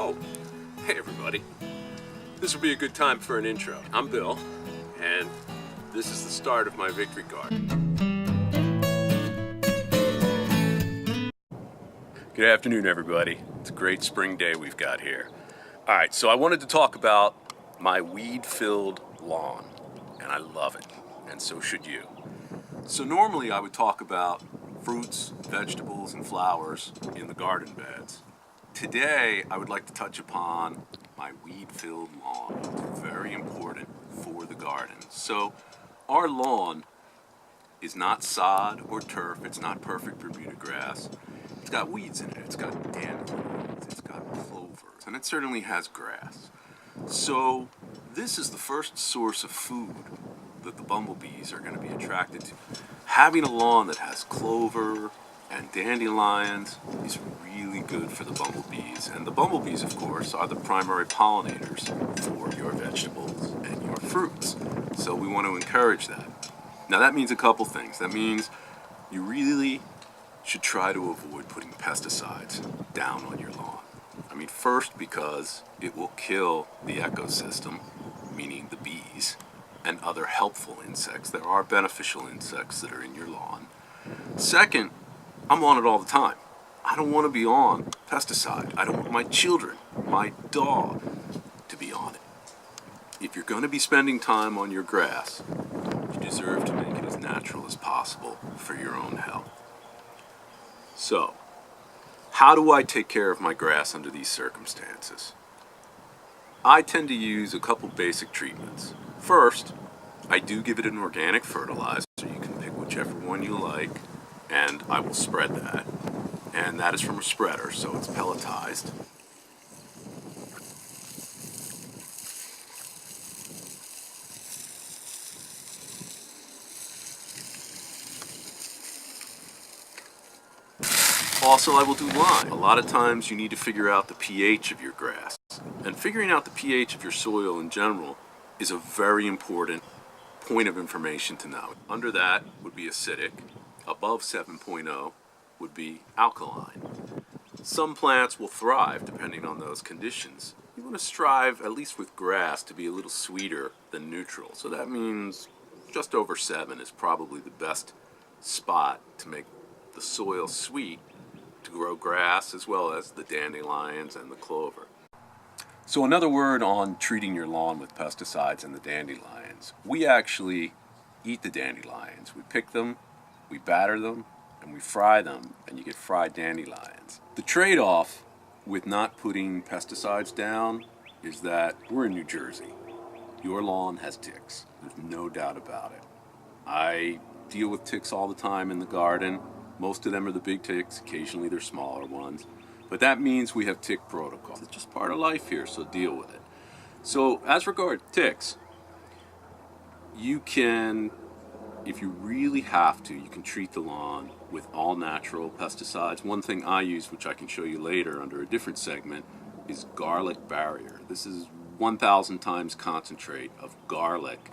Oh, hey everybody. This would be a good time for an intro. I'm Bill, and this is the start of my victory garden. Good afternoon, everybody. It's a great spring day we've got here. All right, so I wanted to talk about my weed-filled lawn, and I love it, and so should you. So normally I would talk about fruits, vegetables, and flowers in the garden beds. Today, I would like to touch upon my weed-filled lawn. It's very important for the garden. So, our lawn is not sod or turf. It's not perfect Bermuda grass. It's got weeds in it. It's got dandelions. It's got clovers. And it certainly has grass. So, this is the first source of food that the bumblebees are going to be attracted to. Having a lawn that has clover and dandelions is really good for the bumblebees. And the bumblebees, of course, are the primary pollinators for your vegetables and your fruits. So we want to encourage that. Now that means a couple things. That means you really should try to avoid putting pesticides down on your lawn. I mean, first because it will kill the ecosystem, meaning the bees, and other helpful insects. There are beneficial insects that are in your lawn. Second, I'm on it all the time. I don't want to be on pesticide. I don't want my children, my dog, to be on it. If you're going to be spending time on your grass, you deserve to make it as natural as possible for your own health. So, how do I take care of my grass under these circumstances? I tend to use a couple basic treatments. First, I do give it an organic fertilizer. You can pick whichever one you like, and I will spread that. And that is from a spreader, so it's pelletized. Also, I will do lime. A lot of times you need to figure out the pH of your grass. And figuring out the pH of your soil in general is a very important point of information to know. Under that would be acidic. Above 7.0 would be alkaline. Some plants will thrive depending on those conditions. You want to strive, at least with grass, to be a little sweeter than neutral. So that means just over 7 is probably the best spot to make the soil sweet to grow grass as well as the dandelions and the clover. So another word on treating your lawn with pesticides and the dandelions. We actually eat the dandelions. We pick them, we batter them, and we fry them, and you get fried dandelions. The trade-off with not putting pesticides down is that we're in New Jersey. Your lawn has ticks. There's no doubt about it. I deal with ticks all the time in the garden. Most of them are the big ticks. Occasionally they're smaller ones. But that means we have tick protocol. It's just part of life here, so deal with it. So as regard ticks, you can, if you really have to, you can treat the lawn with all natural pesticides. One thing I use, which I can show you later under a different segment, is garlic barrier. This is 1,000 times concentrate of garlic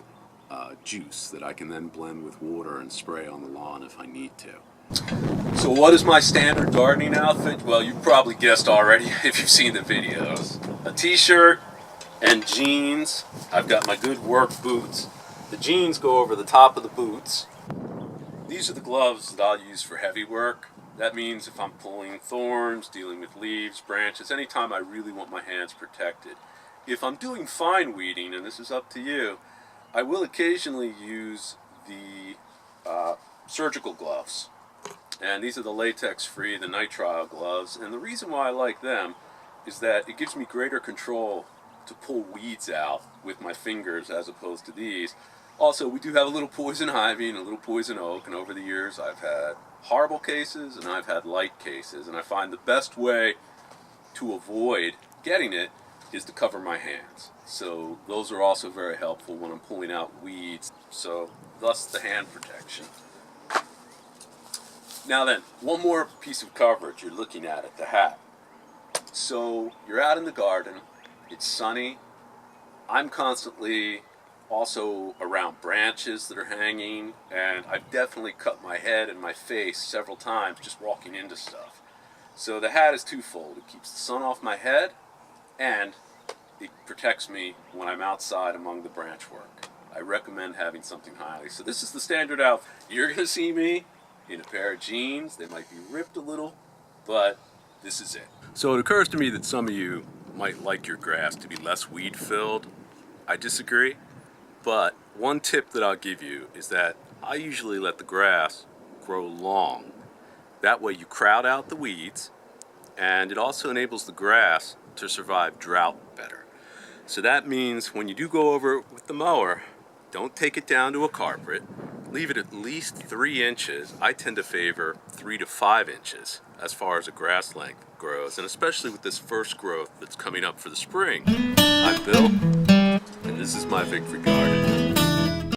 juice that I can then blend with water and spray on the lawn if I need to. So what is my standard gardening outfit? Well, you've probably guessed already if you've seen the videos. A t-shirt and jeans. I've got my good work boots. The jeans go over the top of the boots. These are the gloves that I'll use for heavy work. That means if I'm pulling thorns, dealing with leaves, branches, anytime I really want my hands protected. If I'm doing fine weeding, and this is up to you, I will occasionally use the surgical gloves. And these are the latex-free, the nitrile gloves. And the reason why I like them is that it gives me greater control to pull weeds out with my fingers as opposed to these. Also, we do have a little poison ivy and a little poison oak, and over the years I've had horrible cases and I've had light cases, and I find the best way to avoid getting it is to cover my hands. So those are also very helpful when I'm pulling out weeds, so thus the hand protection. Now then, one more piece of coverage you're looking at the hat. So you're out in the garden, it's sunny, I'm constantly also around branches that are hanging, and I've definitely cut my head and my face several times just walking into stuff. So the hat is twofold. It keeps the sun off my head, and it protects me when I'm outside among the branch work. I recommend having something highly. So this is the standard outfit. You're going to see me in a pair of jeans. They might be ripped a little, but this is it. So it occurs to me that some of you might like your grass to be less weed filled. I disagree, but one tip that I'll give you is that I usually let the grass grow long. That way you crowd out the weeds, and it also enables the grass to survive drought better. So that means when you do go over it with the mower, don't take it down to a carpet. Leave it at least 3 inches. I tend to favor 3 to 5 inches as far as a grass length grows, and especially with this first growth that's coming up for the spring. I'm Bill, and this is my victory garden.